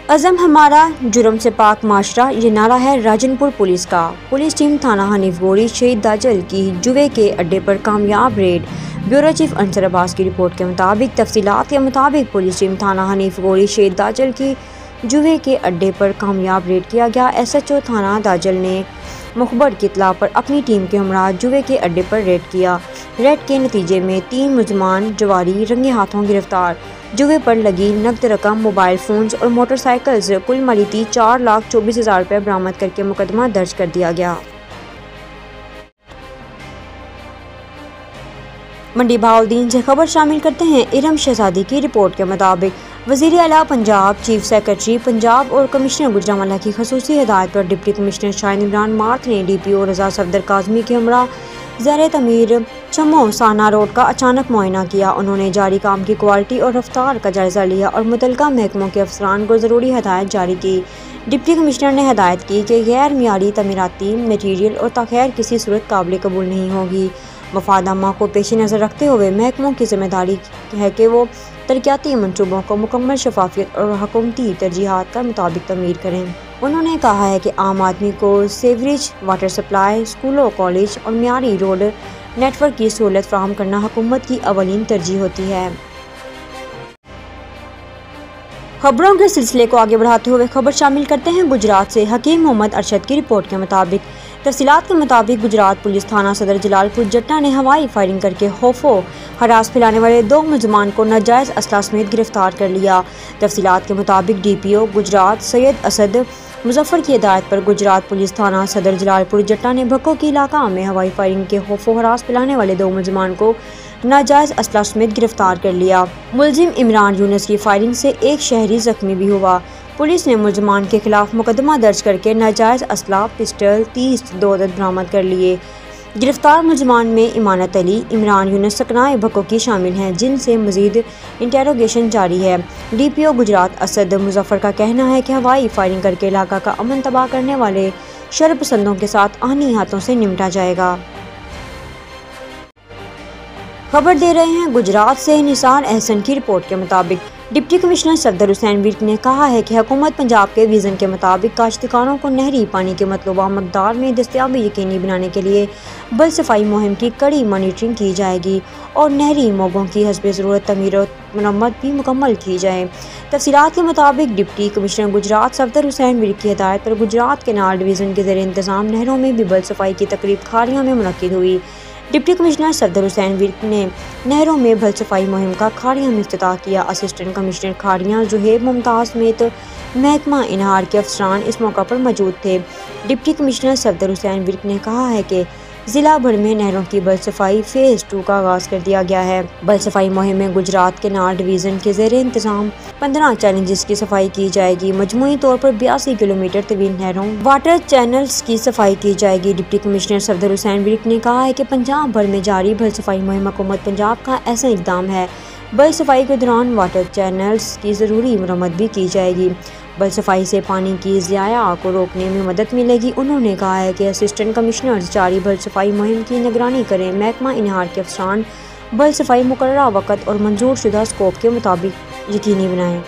عزم ہمارا جرم سے پاک معاشرہ، یہ نعرہ ہے راجنپور پولیس کا۔ پولیس ٹیم تھانہ حنیف گوری شہید داجل کی جوئے کے اڈے پر کامیاب ریڈ۔ بیورو چیف انصر عباس کی رپورٹ کے مطابق تفصیلات کے مطابق پولیس ٹیم تھانہ حنیف گوری شہید داجل کی جوئے کے اڈے پر کامیاب ریڈ کیا گیا۔ ایس ایچ او تھانہ داجل نے مخبر کی اطلاع پر اپنی ٹیم کے ہمراہ جوئے کے اڈے پر ریڈ کیا۔ ریڈ کے نتیجے میں 3 ملزمان جواری رنگے ہاتھوں گرفتار۔ جوئے پر لگی نقد رقم، موبائل فونز اور موٹر سائیکلز کل مالیتی 4,24,000 روپے برآمد کرکے مقدمہ درج کر دیا گیا۔ منڈی بہاؤالدین سے خبر شامل کرتے ہیں۔ ارم شہزادی کی رپورٹ کے مطابق وزیر اعلیٰ پنجاب، چیف سیکرٹری پنجاب اور کمشنر گوجرانوالہ کی خصوصی ہدایت پر ڈپٹی کمشنر شاہین عمران مارتھ نے ڈی پی او رضا صفدر کاظمی کے ہمراہ زیر تعمیر چھمو سانا روڈ کا اچانک معائنہ کیا۔ انہوں نے جاری کام کی کوالٹی اور رفتار کا جائزہ لیا اور متعلقہ محکموں کے افسران کو ضروری ہدایت جاری کی۔ ڈپٹی کمشنر نے ہدایت کی کہ غیر معیاری تعمیراتی مٹیریل اور تاخیر کسی صورت قابل قبول نہیں ہوگی۔ مفاد عامہ کو پیش نظر رکھتے ہوئے محکموں کی ذمہ داری ہے کہ وہ ترقیاتی منصوبوں کو مکمل شفافیت اور حکومتی ترجیحات کے مطابق تعمیر کریں۔ انہوں نے کہا ہے کہ عام آدمی کو سیوریج، واٹر سپلائی، اسکولوں، کالج اور معیاری روڈ نیٹ ورک کی سہولت فراہم کرنا حکومت کی اولین ترجیح ہوتی ہے۔ خبروں کے سلسلے کو آگے بڑھاتے ہوئے خبر شامل کرتے ہیں گجرات سے۔ حکیم محمد ارشد کی رپورٹ کے مطابق تفصیلات کے مطابق گجرات پولیس تھانہ صدر جلال پور جٹا نے ہوائی فائرنگ کرکے خوف و ہراس پھیلانے والے 2 ملزمان کو ناجائز اسلحہ سمیت گرفتار کر لیا۔ تفصیلات کے مطابق ڈی پی او گجرات سید اسد مظفر کی ہدایت پر گجرات پولیس تھانہ صدر جلال پور جٹا نے بھکو کی علاقہ میں ہوائی فائرنگ کے خوف و ہراس پھیلانے والے 2 ملزمان کو ناجائز اسلحہ سمیت گرفتار کر لیا۔ ملزم عمران یونس کی فائرنگ سے ایک شہری زخمی بھی ہوا۔ پولیس نے ملزمان کے خلاف مقدمہ درج کرکے ناجائز اسلحہ پسٹل 30 عدد برآمد کر لیے۔ گرفتار ملزمان میں امانت علی، عمران یونس سکنائے بھکو کی شامل ہیں، جن سے مزید انٹروگیشن جاری ہے۔ ڈی پی او گجرات اسد مظفر کا کہنا ہے کہ ہوائی فائرنگ کرکے علاقہ کا امن تباہ کرنے والے شر پسندوں کے ساتھ آہنی ہاتھوں سے نمٹا جائے گا۔ خبر دے رہے ہیں گجرات سے۔ نثار احسن کی رپورٹ کے مطابق ڈپٹی کمشنر صفدر حسین ورک نے کہا ہے کہ حکومت پنجاب کے ویژن کے مطابق کاشتکاروں کو نہری پانی کی مطلوبہ مقدار میں دستیابی یقینی بنانے کے لیے بل صفائی مہم کی کڑی مانیٹرنگ کی جائے گی اور نہری موگوں کی حسب ضرورت تعمیر و مرمت بھی مکمل کی جائے۔ تفصیلات کے مطابق ڈپٹی کمشنر گجرات صفدر حسین ورک کی ہدایت پر گجرات کینال ڈویژن کے زیر انتظام نہروں میں بھی بل صفائی کی تقریب کھاریاں میں منعقد ہوئی۔ ڈپٹی کمشنر صفدر حسین ورک نے نہروں میں بل صفائی مہم کا کھاریاں میں افتتاح کیا۔ اسسٹنٹ کمشنر کھاریاں زہیب ممتاز سمیت محکمہ انہار کے افسران اس موقع پر موجود تھے۔ ڈپٹی کمشنر صفدر حسین ورک نے کہا ہے کہ ضلع بھر میں نہروں کی بل صفائی فیز 2 کا آغاز کر دیا گیا ہے۔ بل صفائی مہم میں گجرات کینال ڈویژن کے زیر انتظام 15 چینلز کی صفائی کی جائے گی۔ مجموعی طور پر 82 کلومیٹر طویل نہروں واٹر چینلز کی صفائی کی جائے گی۔ ڈپٹی کمشنر صفدر حسین ورک نے کہا ہے کہ پنجاب بھر میں جاری بل صفائی مہم حکومت پنجاب کا ایسا اقدام ہے۔ بل صفائی کے دوران واٹر چینلز کی ضروری مرمت بھی کی جائے گی۔ بل صفائی سے پانی کی ضیاع کو روکنے میں مدد ملے گی۔ انہوں نے کہا ہے کہ اسسٹنٹ کمشنرز جاری بل صفائی مہم کی نگرانی کریں۔ محکمہ انہار کے افسران بل صفائی مقررہ وقت اور منظور شدہ اسکوپ کے مطابق یقینی بنائیں۔